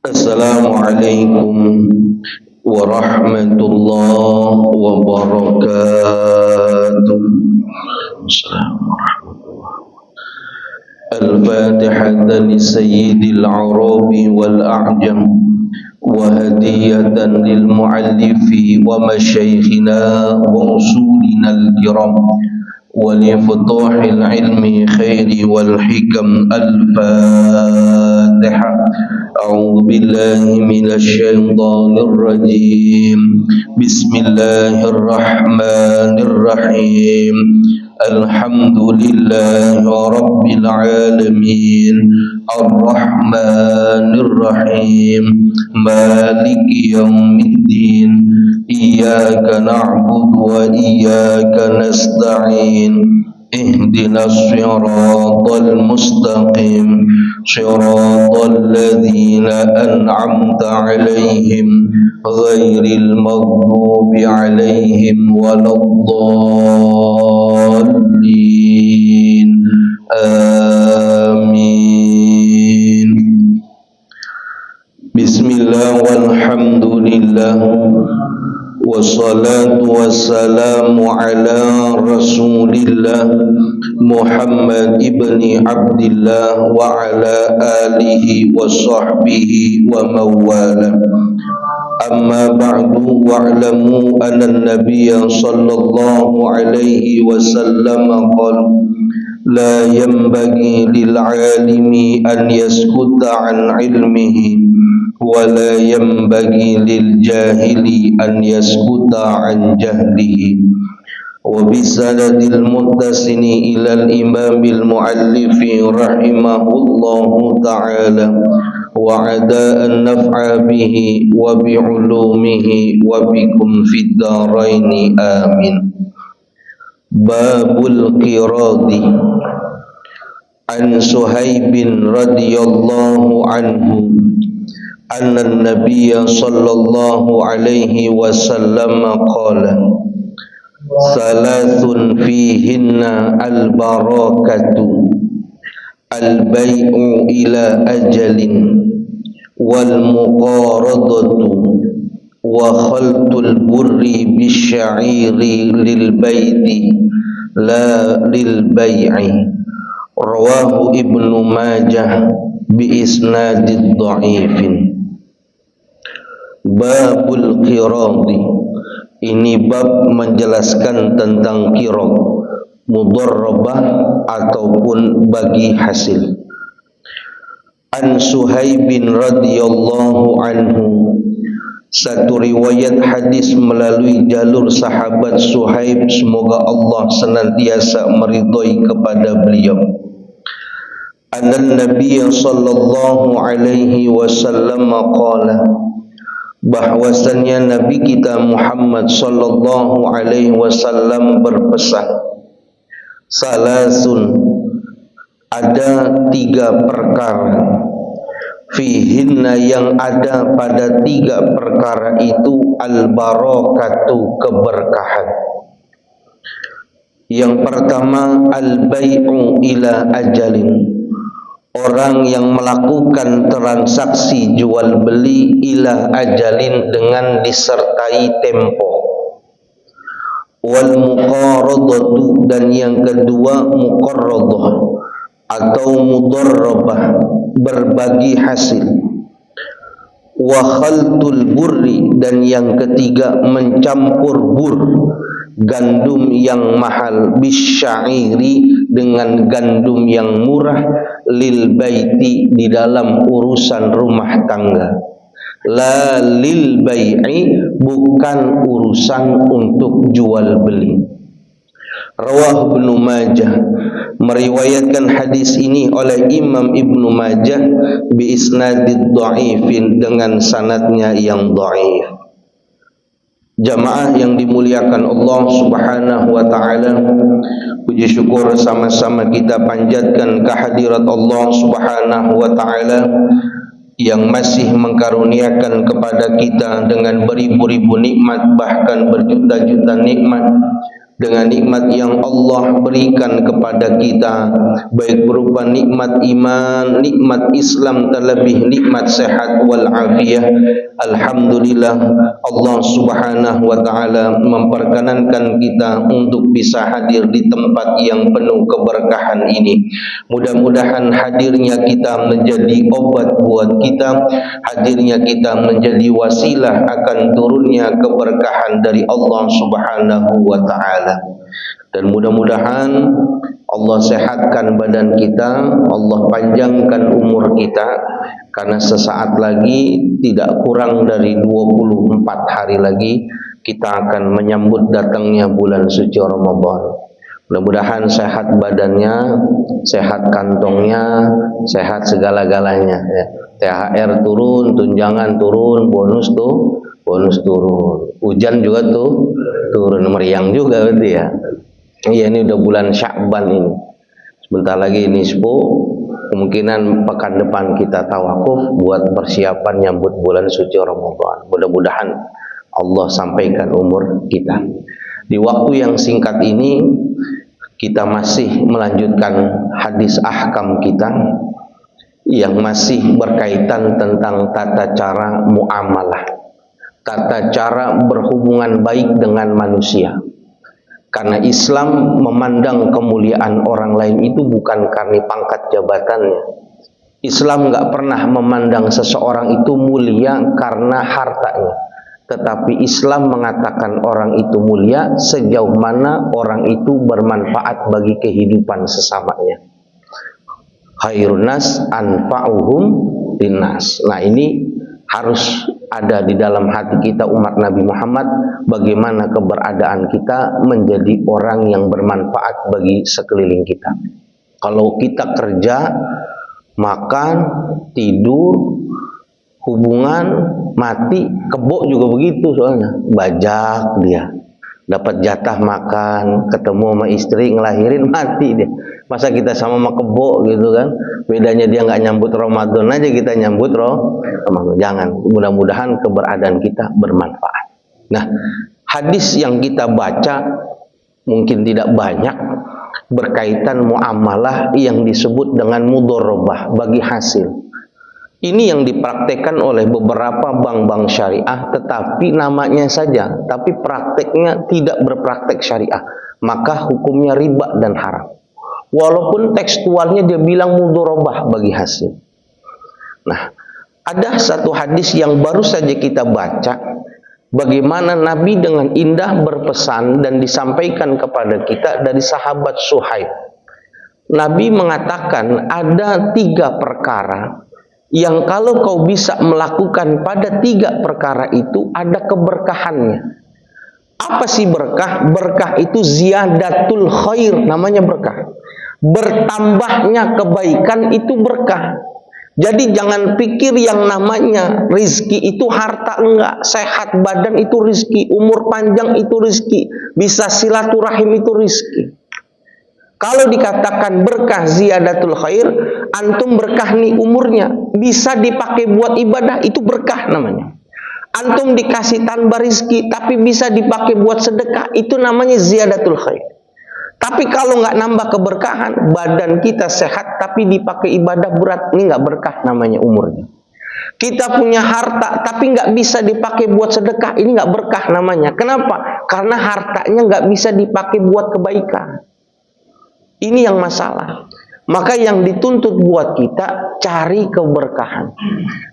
Assalamualaikum warahmatullahi wabarakatuh. Al-Fatihah li Sayyidil Arabi wal A'jam wa hadiyatan lil muallifi wa masyayikhina wa usulina al-kiram wa li futuhil ilmi khairi wal hikam. Al-Fatihah. A'udzu billahi minasy syaithanir rajim. Bismillahirrahmanirrahim. Alhamdulillahi rabbil alamin. Ar-Rahmanir Rahim. Maliki yaumiddin. Iyyaka na'budu wa iyyaka nasta'in. Ihdinas siratal mustaqim. Siratal ladzina an'amta 'alaihim ghairil maghdubi 'alaihim waladdallin. Amin. Bismillah walhamdulillah wassalatu wassalamu ala rasulillah Muhammad ibni Abdillah wa ala alihi wa sahbihi wa mawala. Amma ba'du, wa'lamu anna an-nabiyya sallallahu alaihi wasallam qala la yanbaghi lil 'alimi an yaskuta 'an 'ilmihi wa la yanbaghi lil jahili an yaskuta 'an jahlihi. Wa bisanadil muttasini ilal imamil muallifi rahimahullahu ta'ala wa ada'an naf'a bihi wa bi'ulumihi wa bikum fid daraini amin. Babul qiradi. An Suhaibin radhiyallahu anhu anna an-nabiyya sallallahu alaihi wasallam qala salasun fihinna al-barakatu al-bay'u ila ajalin wal muqaradatu wa khaltul burri bisya'iri lil bayti la lil bay'i. Rawahu Ibnu Majah bi isnadid dha'ifin. Babul qiradi. Ini bab menjelaskan tentang qirad, mudharrabah ataupun bagi hasil. An Suhaibin radhiyallahu anhu. Satu riwayat hadis melalui jalur sahabat Suhaib, semoga Allah senantiasa meridhai kepada beliau. Anna Nabiy sallallahu alaihi wasallam qala, bahwasannya Nabi kita Muhammad sallallahu alaihi wasallam berpesan, salasun, ada 3 perkara, fihinna yang ada pada 3 perkara itu al-barakatu, keberkahan. Yang pertama al-bai'u ila ajalin, orang yang melakukan transaksi jual beli ila ajalin dengan disertai tempo. Wal muqaradatu, dan yang kedua muqarradah atau mudharrabah, berbagi hasil. Wa khaltul burri, dan yang ketiga mencampur bur, gandum yang mahal, bisya'iri, dengan gandum yang murah, lil baiti, di dalam urusan rumah tangga. La lil bai'i, bukan urusan untuk jual beli. Rawah Ibnu Majah, meriwayatkan hadis ini oleh Imam Ibnu Majah bi isnadid dha'ifin, dengan sanadnya yang dhaif. Jamaah yang dimuliakan Allah Subhanahu wa taala, puji syukur sama-sama kita panjatkan kehadirat Allah Subhanahu wa taala yang masih mengkaruniakan kepada kita dengan beribu-ribu nikmat, bahkan berjuta-juta nikmat, dengan nikmat yang Allah berikan kepada kita, baik berupa nikmat iman, nikmat Islam, terlebih nikmat sehat wal afiyah. Alhamdulillah, Allah Subhanahu wa taala memperkenankan kita untuk bisa hadir di tempat yang penuh keberkahan ini. Mudah-mudahan hadirnya kita menjadi obat buat kita, hadirnya kita menjadi wasilah akan turunnya keberkahan dari Allah Subhanahu wa taala. Dan mudah-mudahan Allah sehatkan badan kita, Allah panjangkan umur kita, karena sesaat lagi, tidak kurang dari 24 hari lagi, kita akan menyambut datangnya bulan suci Ramadan. Mudah-mudahan sehat badannya, sehat kantongnya, sehat segala-galanya ya. THR turun, tunjangan turun, bonus turun, hujan juga turun, meriang juga berarti ya. Iya, ini udah bulan Sya'ban ini. Sebentar lagi nisfu, kemungkinan pekan depan kita tawakuf buat persiapan nyambut bulan suci Ramadan. Mudah-mudahan Allah sampaikan umur kita. Di waktu yang singkat ini kita masih melanjutkan hadis ahkam kita yang masih berkaitan tentang tata cara muamalah, tata cara berhubungan baik dengan manusia. Karena Islam memandang kemuliaan orang lain itu bukan karena pangkat jabatannya. Islam nggak pernah memandang seseorang itu mulia karena hartanya. Tetapi Islam mengatakan orang itu mulia sejauh mana orang itu bermanfaat bagi kehidupan sesamanya. Khairun nas anfa'uhum linnas. Nah, ini harus ada di dalam hati kita umat Nabi Muhammad, bagaimana keberadaan kita menjadi orang yang bermanfaat bagi sekeliling kita. Kalau kita kerja, makan, tidur, hubungan, mati, kebo juga begitu soalnya. Bajak dia, dapat jatah makan, ketemu sama istri, ngelahirin, mati dia. Masa kita sama kebo gitu kan? Bedanya dia nggak nyambut Ramadan aja, kita nyambut Ramadan. Jangan. Mudah-mudahan keberadaan kita bermanfaat. Nah, hadis yang kita baca mungkin tidak banyak berkaitan muamalah yang disebut dengan mudharabah, bagi hasil. Ini yang dipraktekkan oleh beberapa bank-bank syariah, tetapi namanya saja, tapi prakteknya tidak berpraktek syariah. Maka hukumnya riba dan haram. Walaupun tekstualnya dia bilang mudharabah, bagi hasil. Nah, ada satu hadis yang baru saja kita baca, bagaimana Nabi dengan indah berpesan dan disampaikan kepada kita dari sahabat Suhaib. Nabi mengatakan ada 3 perkara yang kalau kau bisa melakukan pada 3 perkara itu ada keberkahannya. Apa sih berkah? Berkah itu ziyadatul khair, namanya berkah. Bertambahnya kebaikan itu berkah. Jadi jangan pikir yang namanya rizki itu harta, enggak. Sehat badan itu rizki, umur panjang itu rizki, bisa silaturahim itu rizki. Kalau dikatakan berkah ziyadatul khair, antum berkah nih umurnya, bisa dipakai buat ibadah, itu berkah namanya. Antum dikasih tambah rizki, tapi bisa dipakai buat sedekah, itu namanya ziyadatul khair. Tapi kalau nggak nambah keberkahan, badan kita sehat tapi dipakai ibadah berat, ini nggak berkah namanya umurnya. Kita punya harta tapi nggak bisa dipakai buat sedekah, ini nggak berkah namanya. Kenapa? Karena hartanya nggak bisa dipakai buat kebaikan. Ini yang masalah. Maka yang dituntut buat kita, cari keberkahan.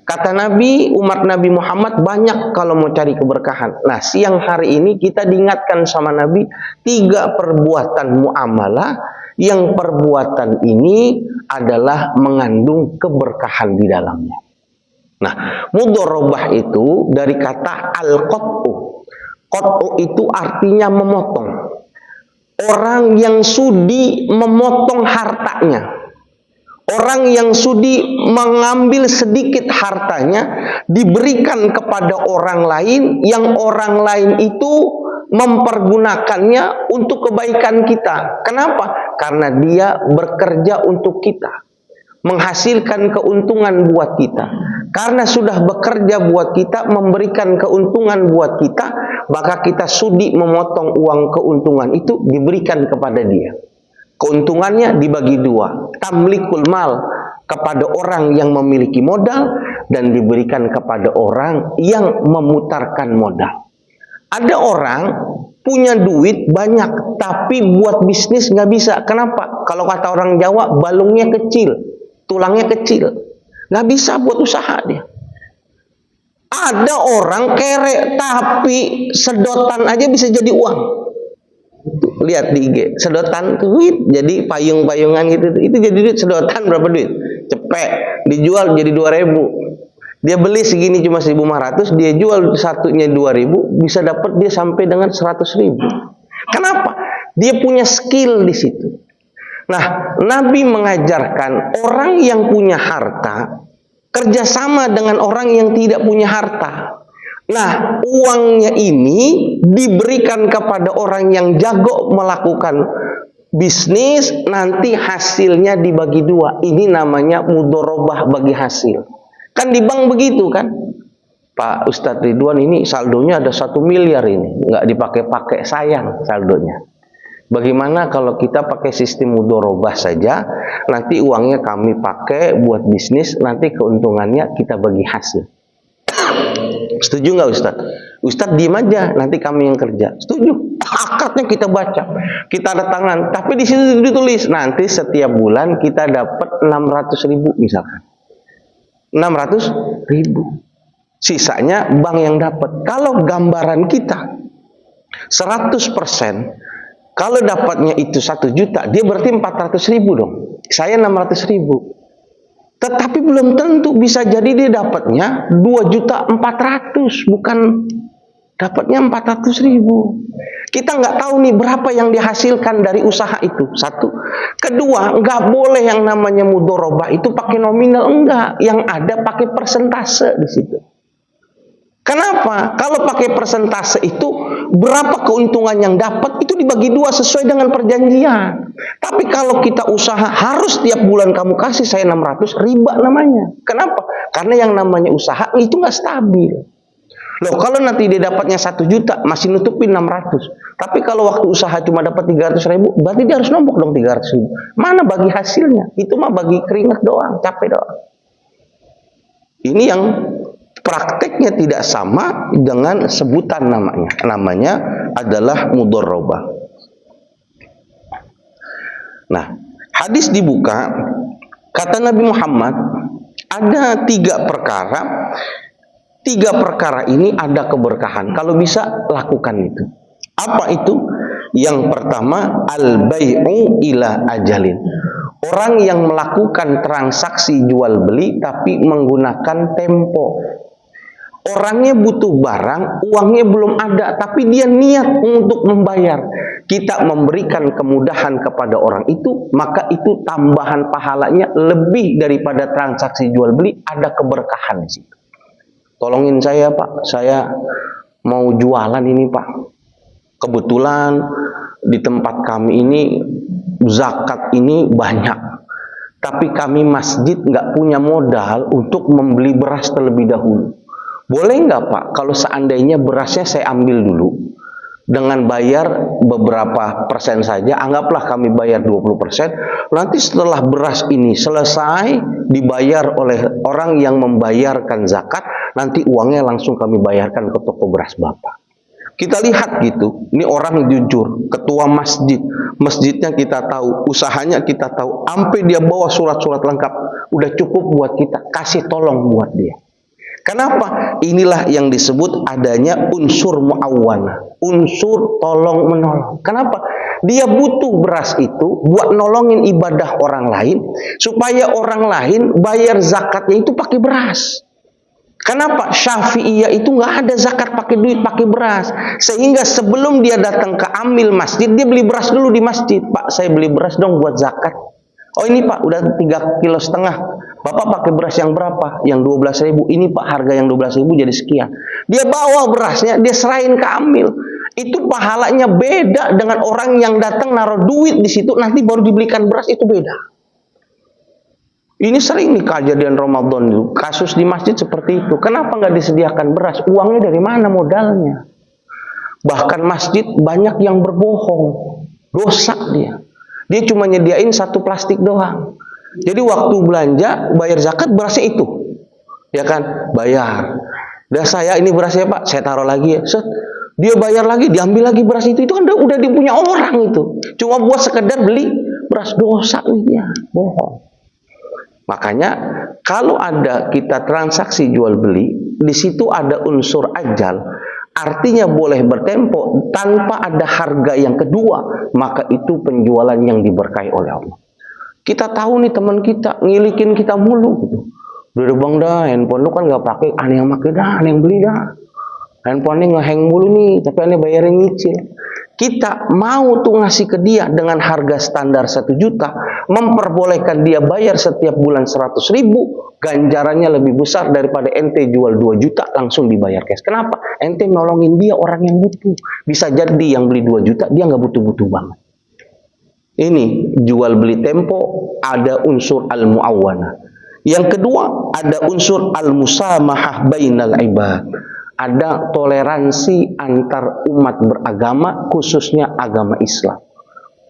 Kata Nabi, umat Nabi Muhammad banyak kalau mau cari keberkahan. Nah, siang hari ini kita diingatkan sama Nabi 3 perbuatan muamalah, yang perbuatan ini adalah mengandung keberkahan di dalamnya. Nah, mudharabah itu dari kata al-qat'u. Qat'u itu artinya memotong. Orang yang sudi memotong hartanya, orang yang sudi mengambil sedikit hartanya diberikan kepada orang lain, yang orang lain itu mempergunakannya untuk kebaikan kita. Kenapa? Karena dia bekerja untuk kita, menghasilkan keuntungan buat kita. Karena sudah bekerja buat kita, memberikan keuntungan buat kita, maka kita sudi memotong uang keuntungan itu diberikan kepada dia. Keuntungannya dibagi dua, tamlikul mal kepada orang yang memiliki modal dan diberikan kepada orang yang memutarkan modal. Ada orang punya duit banyak tapi buat bisnis nggak bisa. Kenapa? Kalau kata orang Jawa, balungnya kecil, tulangnya kecil, nggak bisa buat usaha dia. Ada orang kere tapi sedotan aja bisa jadi uang. Lihat di IG, sedotan duit jadi payung-payungan gitu, itu jadi duit. Sedotan berapa duit? Cepet dijual jadi 2.000. Dia beli segini cuma 1.500, dia jual satunya 2.000, bisa dapat dia sampai dengan 100.000. Kenapa? Dia punya skill di situ. Nah, Nabi mengajarkan orang yang punya harta kerjasama dengan orang yang tidak punya harta. Nah, uangnya ini diberikan kepada orang yang jago melakukan bisnis, nanti hasilnya dibagi dua. Ini namanya mudorobah bagi hasil. Kan di bank begitu kan, Pak Ustadz Ridwan, ini saldonya ada 1 miliar ini, nggak dipakai-pakai, sayang saldonya. Bagaimana kalau kita pakai sistem mudorobah saja, nanti uangnya kami pakai buat bisnis, nanti keuntungannya kita bagi hasil. Setuju nggak Ustadz? Ustadz diem aja, nanti kami yang kerja. Setuju. Akadnya kita baca, kita ada tangan, tapi di situ ditulis nanti setiap bulan kita dapat 600.000 misalkan. 600.000. Sisanya bank yang dapat. Kalau gambaran kita 100%, kalau dapatnya itu 1 juta, dia berarti 400.000 dong. Saya 600.000. Tetapi belum tentu, bisa jadi dia dapatnya 2.400.000, bukan dapatnya 400.000. Kita nggak tahu nih berapa yang dihasilkan dari usaha itu. Satu. Kedua, nggak boleh yang namanya mudorobah itu pakai nominal, enggak. Yang ada pakai persentase di situ. Kenapa? Kalau pakai persentase itu berapa keuntungan yang dapat itu dibagi dua sesuai dengan perjanjian. Tapi kalau kita usaha harus tiap bulan kamu kasih saya 600, riba namanya. Kenapa? Karena yang namanya usaha itu nggak stabil. Loh, kalau nanti dia dapatnya 1 juta masih nutupin 600. Tapi kalau waktu usaha cuma dapat 300.000, berarti dia harus nombok dong 300.000. Mana bagi hasilnya? Itu mah bagi keringat doang, capek doang. Ini yang prakteknya tidak sama dengan sebutan namanya. Namanya adalah mudorobah. Nah, hadis dibuka, kata Nabi Muhammad, ada 3 perkara. 3 perkara ini ada keberkahan. Kalau bisa lakukan itu. Apa itu? Yang pertama, al-bai'u ila ajalin. Orang yang melakukan transaksi jual beli tapi menggunakan tempo. Orangnya butuh barang, uangnya belum ada, tapi dia niat untuk membayar. Kita memberikan kemudahan kepada orang itu, maka itu tambahan pahalanya lebih daripada transaksi jual beli, ada keberkahan di situ. Tolongin saya Pak, saya mau jualan ini Pak. Kebetulan di tempat kami ini zakat ini banyak, tapi kami masjid nggak punya modal untuk membeli beras terlebih dahulu. Boleh nggak Pak, kalau seandainya berasnya saya ambil dulu, dengan bayar beberapa persen saja, anggaplah kami bayar 20%, nanti setelah beras ini selesai dibayar oleh orang yang membayarkan zakat, nanti uangnya langsung kami bayarkan ke toko beras Bapak. Kita lihat gitu, ini orang jujur, ketua masjid, masjidnya kita tahu, usahanya kita tahu, sampai dia bawa surat-surat lengkap, udah cukup buat kita, kasih tolong buat dia. Kenapa? Inilah yang disebut adanya unsur mu'awwanah, unsur tolong menolong. Kenapa? Dia butuh beras itu buat nolongin ibadah orang lain, supaya orang lain bayar zakatnya itu pakai beras. Kenapa? Syafi'iyah itu nggak ada zakat pakai duit, pakai beras. Sehingga sebelum dia datang ke amil masjid, dia beli beras dulu di masjid. Pak, saya beli beras dong buat zakat. Oh ini Pak, udah 3,5 kilo. Bapak pakai beras yang berapa? Yang 12.000. Ini Pak, harga yang 12.000 jadi sekian. Dia bawa berasnya, dia serahin ke amil. Itu pahalanya beda dengan orang yang datang naruh duit di situ, nanti baru dibelikan beras, itu beda. Ini sering nih kejadian Ramadan itu, kasus di masjid seperti itu. Kenapa nggak disediakan beras? Uangnya dari mana modalnya? Bahkan masjid banyak yang berbohong. Dosa dia. Dia cuma nyediain satu plastik doang. Jadi waktu belanja, bayar zakat berasnya itu. Ya kan? Bayar. Dan saya ini berasnya Pak, saya taruh lagi ya. Set. Dia bayar lagi, diambil lagi beras itu kan udah dia punya orang itu. Cuma buat sekedar beli beras, dosa dia, bohong. Makanya kalau ada kita transaksi jual beli, di situ ada unsur ajal, artinya boleh bertempo tanpa ada harga yang kedua, maka itu penjualan yang diberkahi oleh Allah. Kita tahu nih teman kita ngilikin kita mulu gitu. Udah bang dah, handphone lu kan nggak pakai, aneh yang pakai dah, aneh yang beli dah. Handphone ini ngehang mulu nih, tapi aneh bayarin nyicil. Kita mau tuh ngasih ke dia dengan harga standar 1 juta, memperbolehkan dia bayar setiap bulan 100.000, ganjarannya lebih besar daripada ente jual 2 juta langsung dibayar cash. Kenapa? Ente nolongin dia orang yang butuh. Bisa jadi yang beli 2 juta dia nggak butuh-butuh banget. Ini jual beli tempo ada unsur al-mu'awana. Yang kedua ada unsur al-musamahah bainal ibad. Ada toleransi antar umat beragama, khususnya agama Islam.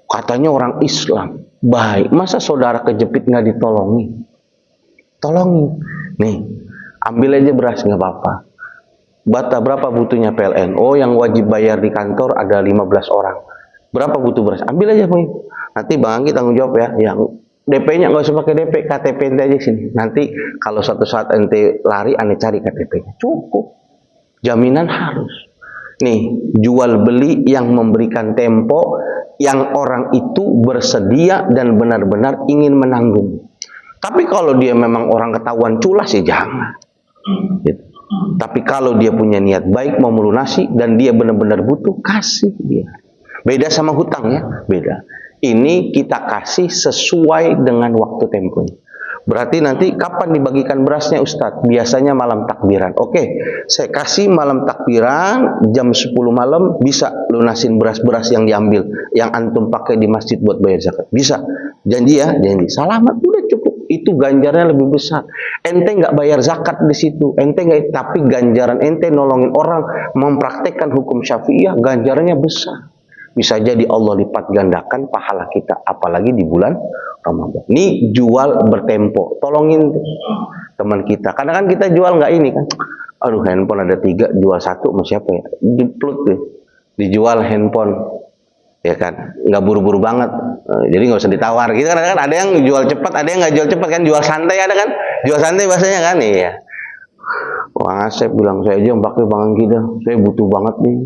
Katanya orang Islam baik, masa saudara kejepit nggak ditolongi? Tolongin. Nih, ambil aja beras nggak apa-apa. Bata berapa butuhnya PLN? Oh, yang wajib bayar di kantor ada 15 orang. Berapa butuh beras? Ambil aja, Bang. Nanti Bang Anggi tanggung jawab ya. Yang DP-nya nggak usah pakai DP, KTP ente aja sini. Nanti kalau suatu saat ente lari, ane cari KTP-nya. Cukup. Jaminan harus. Nih, jual beli yang memberikan tempo, yang orang itu bersedia dan benar-benar ingin menanggung. Tapi kalau dia memang orang ketahuan culas ya jangan. Gitu. Tapi kalau dia punya niat baik mau melunasi dan dia benar-benar butuh, kasih dia. Beda sama hutang ya, beda. Ini kita kasih sesuai dengan waktu temponya. Berarti nanti kapan dibagikan berasnya Ustadz? Biasanya malam takbiran. Oke, saya kasih malam takbiran jam 10 malam, bisa lunasin beras-beras yang diambil, yang antum pakai di masjid buat bayar zakat. Bisa. Janji ya, janji. Selamat, udah cukup. Itu ganjarannya lebih besar. Ente nggak bayar zakat di situ. Ente nggak, tapi ganjaran ente nolongin orang mempraktekkan hukum Syafi'iyah, ganjarannya besar. Bisa jadi Allah lipat gandakan pahala kita, apalagi di bulan Ramadan. Ini jual bertempo, tolongin teman kita. Kadang kan kita jual nggak ini kan, aduh handphone ada 3, jual 1 sama siapa ya? Diplut deh, dijual handphone, ya kan? Nggak buru-buru banget, jadi nggak usah ditawar. Gitu kan ada yang jual cepat, ada yang nggak jual cepat kan, jual santai ada kan? Jual santai bahasanya kan, iya. Bang Asep bilang, saya aja yang pakai Bang Anggi dah, saya butuh banget nih,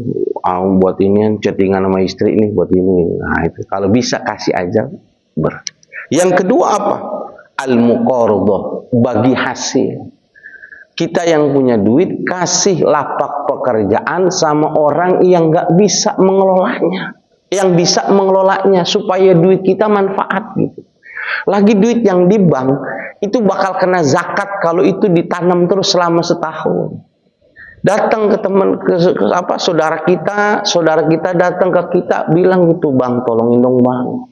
buat ini chattingan sama istri nih, buat ini. Nah itu kalau bisa kasih aja. Yang kedua apa? Al-muqarrabah, bagi hasil. Kita yang punya duit kasih lapak pekerjaan sama orang yang nggak bisa mengelolanya, yang bisa mengelolanya supaya duit kita manfaat gitu. Lagi duit yang di bank itu bakal kena zakat kalau itu ditanam terus selama setahun. Datang ke teman saudara kita datang ke kita bilang gitu, Bang, tolongin dong Bang,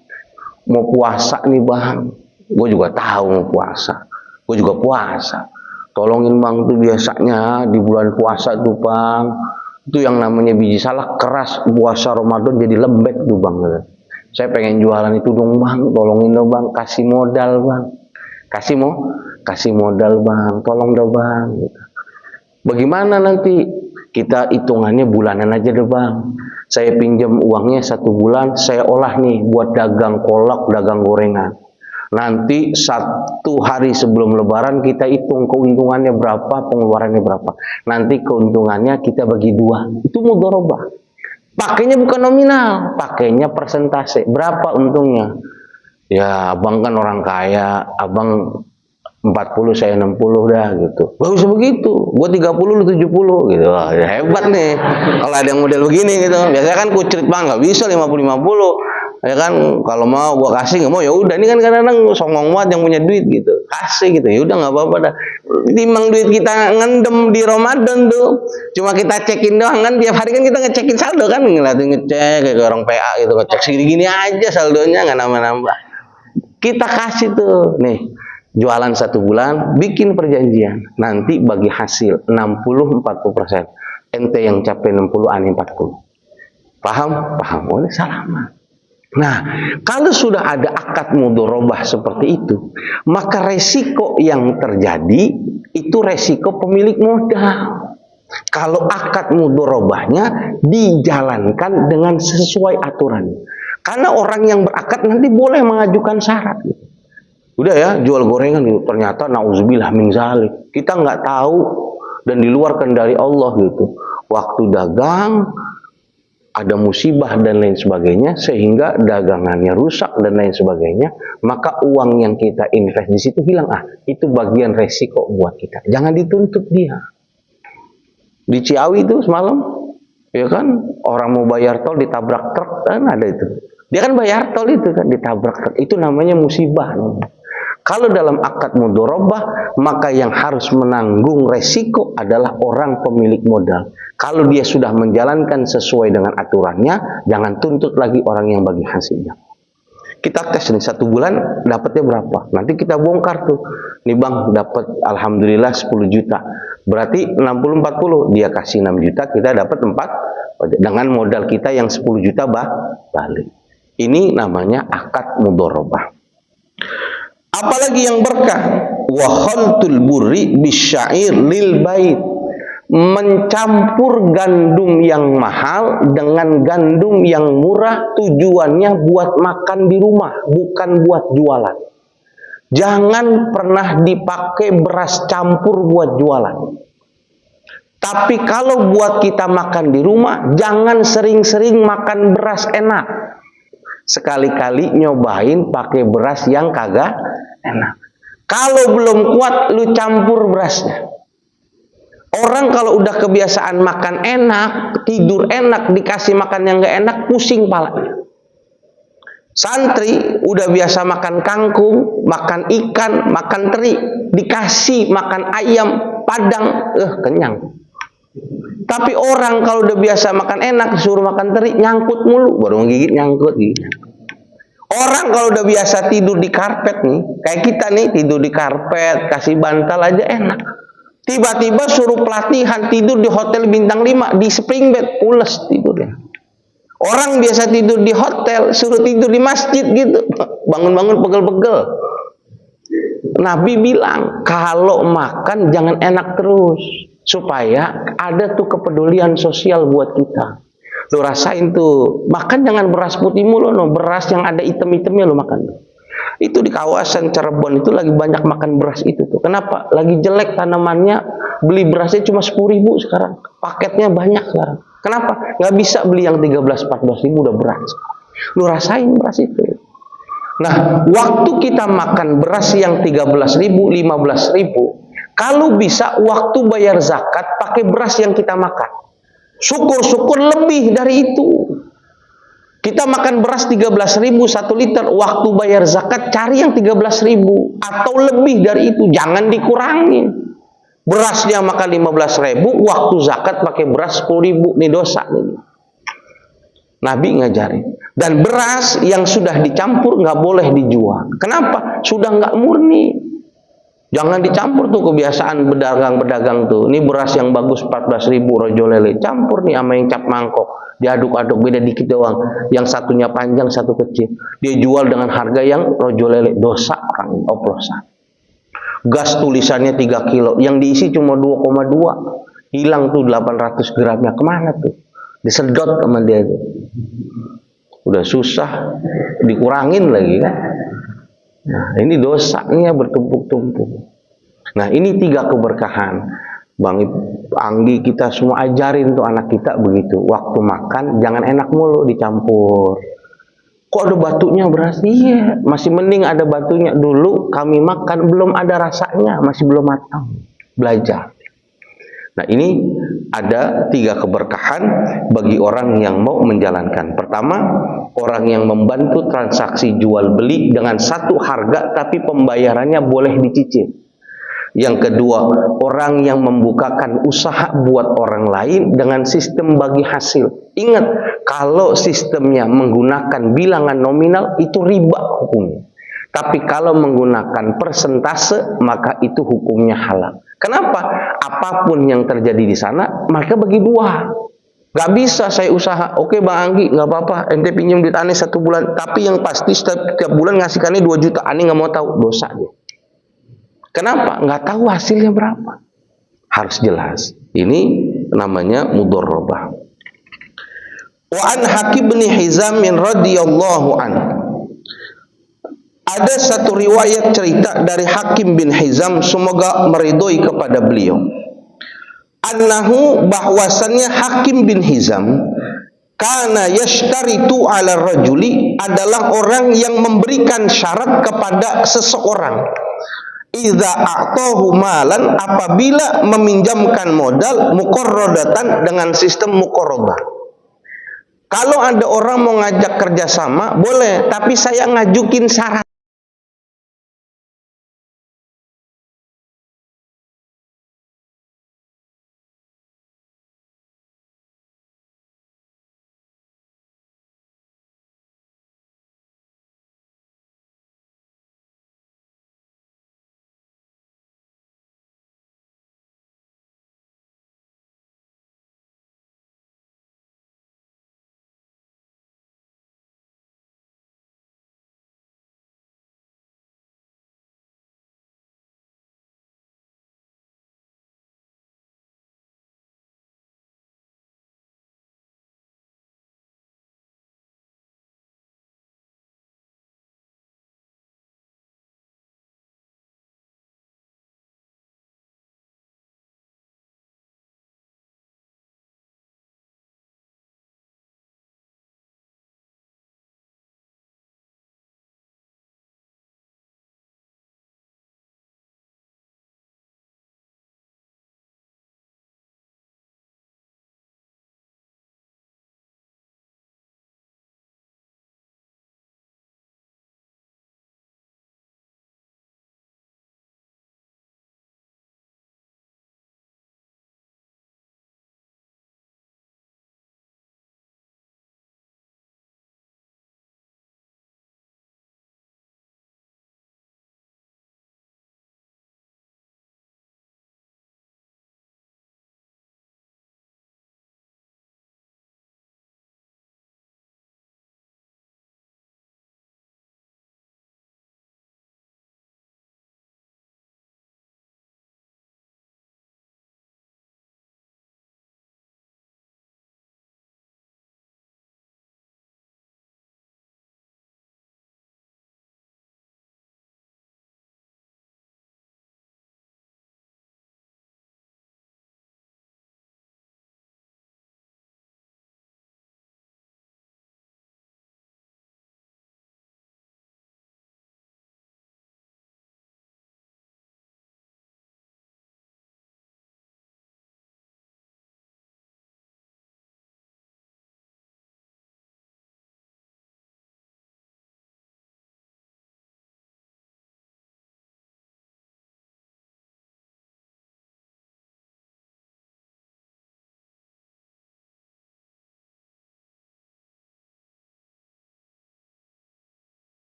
mau puasa nih Bang, gue juga tahu mau puasa, gue juga puasa, tolongin Bang, tuh biasanya di bulan puasa tuh Bang, itu yang namanya biji salak keras, puasa Ramadan jadi lembek tuh Bang. Saya pengen jualan itu dong Bang, tolongin dong Bang, kasih modal Bang, kasih modal Bang, tolong dong Bang. Gitu. Bagaimana nanti kita hitungannya bulanan aja deh Bang. Saya pinjam uangnya 1 bulan, saya olah nih buat dagang kolak, dagang gorengan. Nanti 1 hari sebelum Lebaran kita hitung keuntungannya berapa, pengeluarannya berapa. Nanti keuntungannya kita bagi 2. Itu mudharabah. Pakainya bukan nominal, pakainya persentase. Berapa untungnya? Ya, abang kan orang kaya, abang 40 saya 60 dah gitu. Gak usah begitu, gue 30 lu 70 gitu. Wah, ya hebat nih. Kalau ada yang model begini gitu. Biasanya kan kucrit Bang, gak bisa 50-50. Ya kan, kalau mau gua kasih, nggak mau ya udah. Ini kan kadang-kadang songong banget yang punya duit gitu, kasih gitu, ya udah nggak apa-apa dah. Timbang duit kita ngendem di Ramadan tuh, cuma kita cekin doang kan, tiap hari kan kita ngecekin saldo kan, ngeliatin ngecek kayak orang PA gitu, ngecek segini-gini aja saldonya nggak nambah-nambah. Kita kasih tuh, nih jualan 1 bulan, bikin perjanjian, nanti bagi hasil 60-40%, ente yang capai 60, ane 40. Paham? Paham. Boleh salaman. Nah, kalau sudah ada akad mudharabah seperti itu, maka resiko yang terjadi itu resiko pemilik modal. Kalau akad mudharabahnya dijalankan dengan sesuai aturan. Karena orang yang berakad nanti boleh mengajukan syarat. Udah ya, jual gorengan gitu. Ternyata nauzubillah min zalik. Kita nggak tahu dan di luar kendali Allah gitu. Waktu dagang ada musibah dan lain sebagainya, sehingga dagangannya rusak dan lain sebagainya, maka uang yang kita invest di situ hilang. Itu bagian resiko buat kita. Jangan dituntut dia. Di Ciawi itu semalam, ya kan, orang mau bayar tol ditabrak truk, kan ada itu. Dia kan bayar tol itu kan ditabrak truk. Itu namanya musibah. Kalau dalam akad mudharabah, maka yang harus menanggung resiko adalah orang pemilik modal. Kalau dia sudah menjalankan sesuai dengan aturannya, jangan tuntut lagi orang yang bagi hasilnya. Kita tes nih 1 bulan dapatnya berapa? Nanti kita bongkar tuh. Nih bang dapat alhamdulillah 10 juta. Berarti 60-40. Dia kasih 6 juta, kita dapat 4. Dengan modal kita yang 10 juta balik. Ini namanya akad mudharabah. Apalagi yang berkah, wa khaltul burri bisyair lil bait, mencampur gandum yang mahal dengan gandum yang murah, tujuannya buat makan di rumah, bukan buat jualan. Jangan pernah dipakai beras campur buat jualan. Tapi kalau buat kita makan di rumah, jangan sering-sering makan beras enak. Sekali-kali nyobain pakai beras yang kagak enak. Kalau belum kuat, lu campur berasnya. Orang kalau udah kebiasaan makan enak, tidur enak, dikasih makan yang gak enak, pusing palanya. Santri udah biasa makan kangkung, makan ikan, makan teri, dikasih makan ayam padang, kenyang. Tapi orang kalau udah biasa makan enak, disuruh makan teri, nyangkut mulu, baru menggigit nyangkut gitu. Orang kalau udah biasa tidur di karpet nih, kayak kita nih tidur di karpet, kasih bantal aja enak. Tiba-tiba suruh pelatihan tidur di hotel bintang 5, di spring bed, pules tidurnya. Orang biasa tidur di hotel, suruh tidur di masjid gitu, bangun-bangun pegel-pegel. Nabi bilang, kalau makan jangan enak terus, supaya ada tuh kepedulian sosial buat kita. Lo rasain tuh, makan jangan beras putih mulu, beras yang ada item-itemnya lo makan. Itu di kawasan Cirebon itu lagi banyak makan beras itu tuh. Kenapa? Lagi jelek tanamannya, beli berasnya cuma 10.000 sekarang. Paketnya banyak sekarang. Kenapa? Nggak bisa beli yang 13-14 ribu udah beras. Lu rasain beras itu. Nah, waktu kita makan beras yang 13.000, 15.000, kalau bisa waktu bayar zakat pakai beras yang kita makan. Syukur-syukur lebih dari itu. Kita makan beras 13.000 1 liter, waktu bayar zakat cari yang 13.000 atau lebih dari itu, jangan dikurangi. Berasnya makan 15.000, waktu zakat pakai beras 10.000, ini dosa nih. Nabi ngajarin. Dan beras yang sudah dicampur nggak boleh dijual. Kenapa? Sudah nggak murni. Jangan dicampur tuh kebiasaan pedagang-pedagang tuh. Ini beras yang bagus 14.000 rojo lele, campur nih sama yang cap mangkok. Diaduk-aduk beda dikit doang. Yang satunya panjang, satu kecil. Dia jual dengan harga yang rojo lele. Dosa orang oplosan. Gas tulisannya 3 kilo, yang diisi cuma 2,2. Hilang tuh 800 gramnya. Kemana tuh? Disedot sama dia tuh. Udah susah, dikurangin lagi kan. Nah, ini dosanya bertumpuk-tumpuk. Nah, ini 3 keberkahan. Bang Anggi, kita semua ajarin tuh anak kita begitu. Waktu makan jangan enak mulu dicampur. Kok ada batunya beras? Iya, masih mending ada batunya. Dulu kami makan belum ada rasanya, masih belum matang. Belajar. Nah, ini ada 3 keberkahan bagi orang yang mau menjalankan. Pertama, orang yang membantu transaksi jual beli dengan satu harga tapi pembayarannya boleh dicicil. Yang kedua, orang yang membukakan usaha buat orang lain dengan sistem bagi hasil. Ingat, kalau sistemnya menggunakan bilangan nominal itu riba hukumnya. Tapi kalau menggunakan persentase maka itu hukumnya halal. Kenapa? Apapun yang terjadi di sana, maka bagi 2. Gak bisa saya usaha. Oke Bang Anggi, gak apa-apa. Ente pinjam duit aneh 1 bulan. Tapi yang pasti setiap bulan ngasihkannya 2 juta. Aneh gak mau tahu. Dosa dia. Kenapa? Gak tahu hasilnya berapa. Harus jelas. Ini namanya mudharrabah. Wa an Hakim bin Hizam radhiyallahu an. Ada satu riwayat cerita dari Hakim bin Hizam, semoga meridhoi kepada beliau. Annahu, bahwasannya Hakim bin Hizam kana yashtaritu ala rajuli, adalah orang yang memberikan syarat kepada seseorang. Idza a'tahu malan, apabila meminjamkan modal, muqarradatan, dengan sistem muqarradah. Kalau ada orang mau ngajak kerjasama boleh, tapi saya ngajukin syarat.